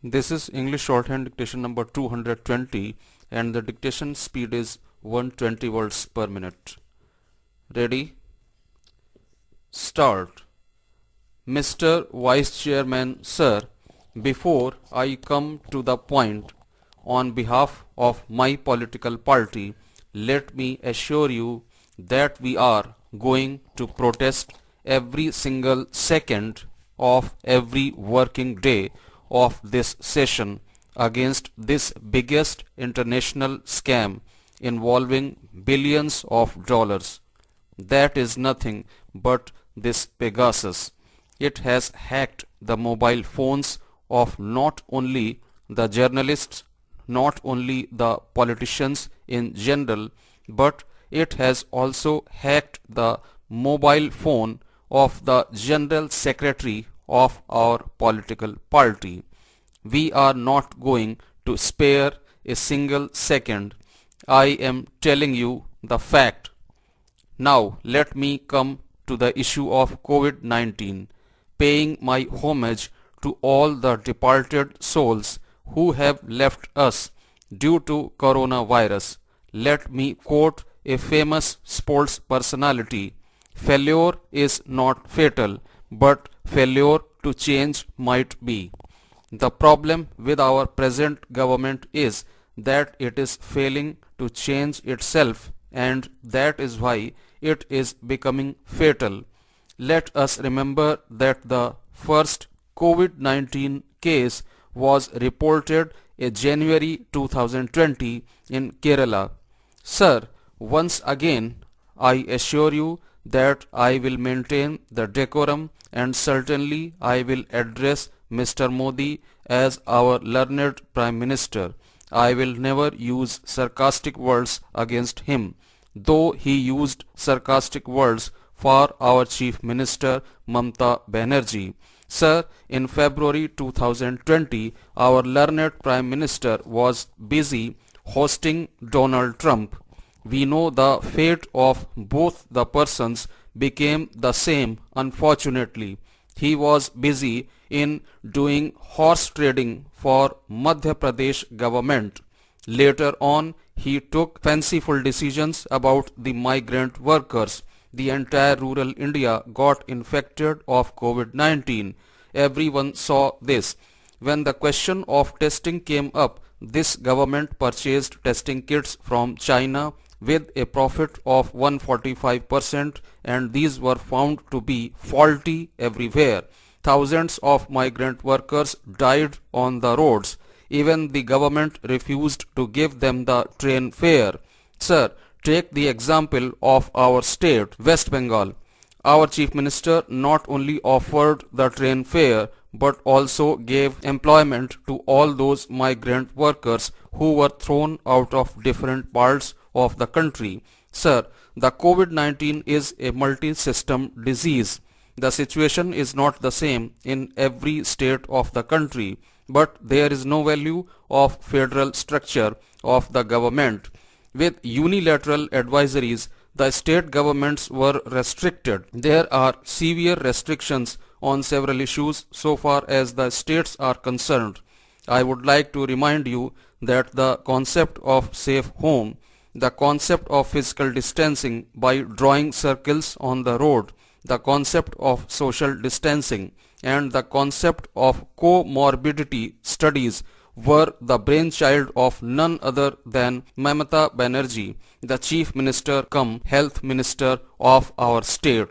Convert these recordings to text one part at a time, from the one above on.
This is English shorthand dictation number 220 and the dictation speed is 120 words per minute. Ready? Start. Mr. Vice Chairman, sir, before I come to the point, on behalf of my political party, let me assure you that we are going to protest every single second of every working day of this session against this biggest international scam involving billions of dollars. That is nothing but this Pegasus. It has hacked the mobile phones of not only the journalists, not only the politicians in general, but it has also hacked the mobile phone of the General Secretary of our political party. We are not going to spare a single second. I am telling you the fact. Now let me come to the issue of COVID-19, paying my homage to all the departed souls who have left us due to coronavirus. Let me quote a famous sports personality: failure is not fatal, but failure to change might be. The problem with our present government is that it is failing to change itself, and that is why it is becoming fatal. Let us remember that the first COVID-19 case was reported in January 2020 in Kerala. Sir, once again, I assure you that I will maintain the decorum, and certainly I will address Mr. Modi as our learned Prime Minister. I will never use sarcastic words against him, though he used sarcastic words for our Chief Minister Mamata Banerjee. Sir, in February 2020, our learned Prime Minister was busy hosting Donald Trump. We know the fate of both the persons became the same, unfortunately. He was busy in doing horse trading for Madhya Pradesh government. Later on, he took fanciful decisions about the migrant workers. The entire rural India got infected of COVID-19. Everyone saw this. When the question of testing came up, this government purchased testing kits from China with a profit of 145%, and these were found to be faulty everywhere. Thousands of migrant workers died on the roads. Even the government refused to give them the train fare. Sir, take the example of our state, West Bengal. Our Chief Minister not only offered the train fare but also gave employment to all those migrant workers who were thrown out of different parts of the country. Sir, the COVID-19 is a multi-system disease. The situation is not the same in every state of the country, but there is no value of federal structure of the government. With unilateral advisories, the state governments were restricted. There are severe restrictions on several issues so far as the states are concerned. I would like to remind you that the concept of safe home, the concept of physical distancing by drawing circles on the road, the concept of social distancing, and the concept of comorbidity studies were the brainchild of none other than Mamata Banerjee, the Chief Minister cum Health Minister of our state.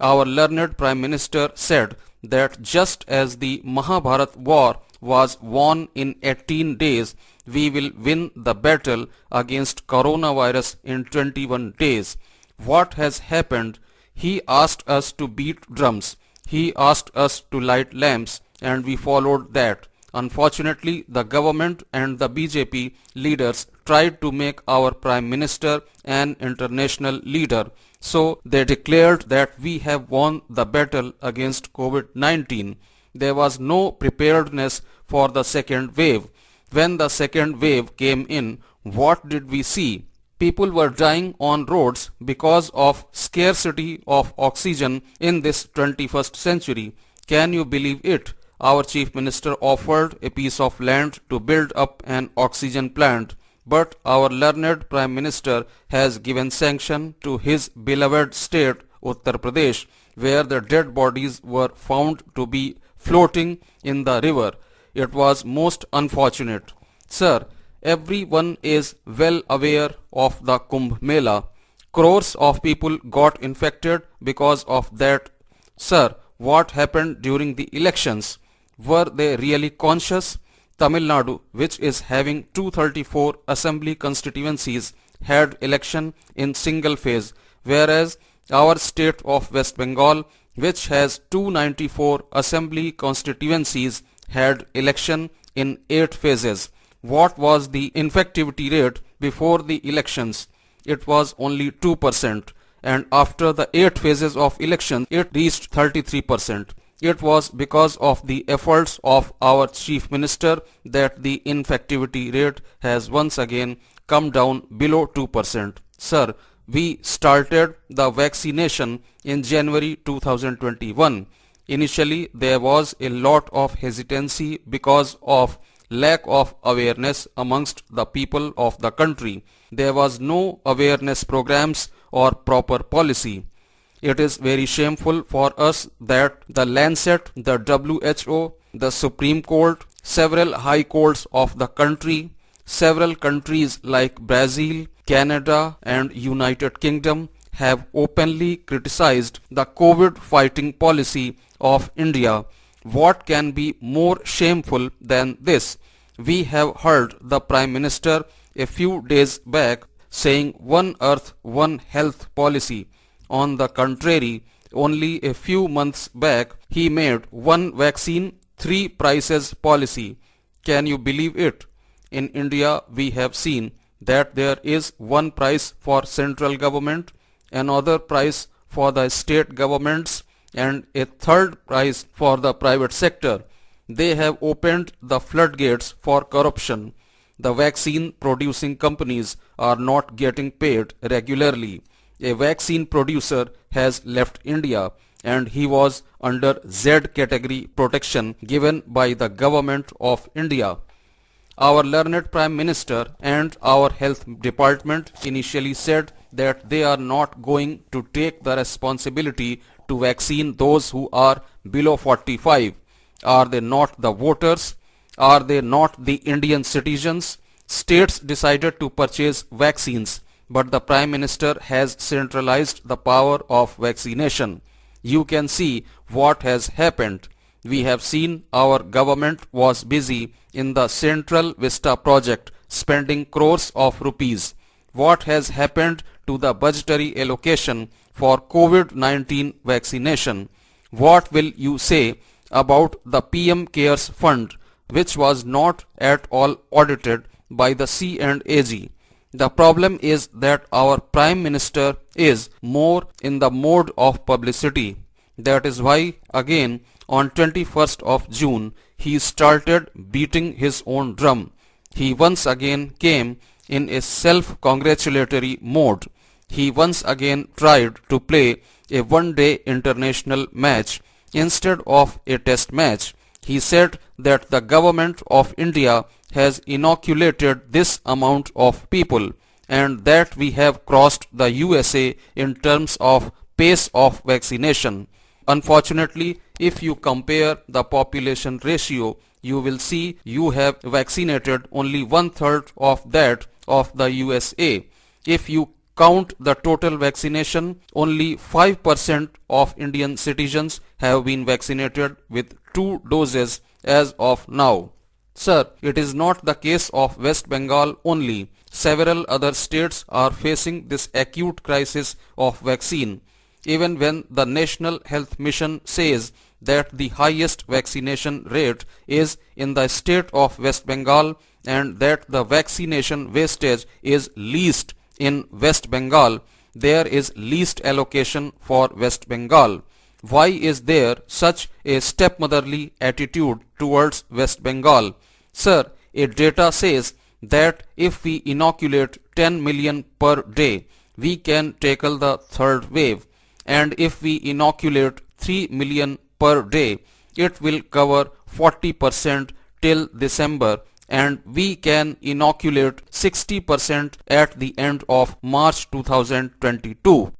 Our learned Prime Minister said that just as the Mahabharat war was won in 18 days, we will win the battle against coronavirus in 21 days. What has happened? He asked us to beat drums. He asked us to light lamps, and we followed that. Unfortunately, the government and the BJP leaders tried to make our Prime Minister an international leader. So they declared that we have won the battle against COVID-19. There was no preparedness for the second wave. When the second wave came in, what did we see? People were dying on roads because of scarcity of oxygen in this 21st century. Can you believe it? our Chief Minister offered a piece of land to build up an oxygen plant, but our learned Prime Minister has given sanction to his beloved state Uttar Pradesh, where the dead bodies were found to be floating in the river. It was most unfortunate. Sir, everyone is well aware of the Kumbh Mela. Crores of people got infected because of that. Sir, what happened during the elections? Were they really conscious? Tamil Nadu, which is having 234 assembly constituencies, had election in single phase, whereas our state of West Bengal, which has 294 assembly constituencies, had election in 8 phases. What was the infectivity rate before the elections? It was only 2%, and after the 8 phases of election it reached 33%. It was because of the efforts of our Chief Minister that the infectivity rate has once again come down below 2%. Sir, we started the vaccination in January 2021. Initially, there was a lot of hesitancy because of lack of awareness amongst the people of the country. There was no awareness programs or proper policy. It is very shameful for us that the Lancet, the WHO, the Supreme Court, several high courts of the country, several countries like Brazil, Canada and United Kingdom have openly criticized the COVID fighting policy of India. What can be more shameful than this? We have heard the Prime Minister a few days back saying one earth, one health policy. On the contrary, only a few months back he made one vaccine, three prices policy. Can you believe it? In India we have seen that there is one price for central government, another price for the state governments and a third price for the private sector. They have opened the floodgates for corruption. The vaccine producing companies are not getting paid regularly. A vaccine producer has left India and he was under Z category protection given by the government of India. Our learned Prime Minister and our health department initially said that they are not going to take the responsibility to vaccine those who are below 45. Are they not the voters? Are they not the Indian citizens? States decided to purchase vaccines, but the Prime Minister has centralized the power of vaccination. You can see what has happened. We have seen our government was busy in the Central Vista project spending crores of rupees. What has happened to the budgetary allocation for COVID-19 vaccination? What will you say about the PM Cares Fund, which was not at all audited by the C&AG? The problem is that our Prime Minister is more in the mode of publicity. That is why again on 21st of June he started beating his own drum. He once again came in a self-congratulatory mode. He once again tried to play a one-day international match instead of a test match. He said that the government of India has inoculated this amount of people and that we have crossed the USA in terms of pace of vaccination. Unfortunately, if you compare the population ratio, you will see you have vaccinated only 1/3 of that of the USA. If you count the total vaccination, only 5% of Indian citizens have been vaccinated with 2 doses as of now. Sir, it is not the case of West Bengal only. Several other states are facing this acute crisis of vaccine. Even when the National Health Mission says that the highest vaccination rate is in the state of West Bengal and that the vaccination wastage is least in West Bengal, there is least allocation for West Bengal. Why is there such a stepmotherly attitude towards West Bengal? Sir, a data says that if we inoculate 10 million per day, we can tackle the third wave. And if we inoculate 3 million per day, it will cover 40% till December, and we can inoculate 60% at the end of March 2022.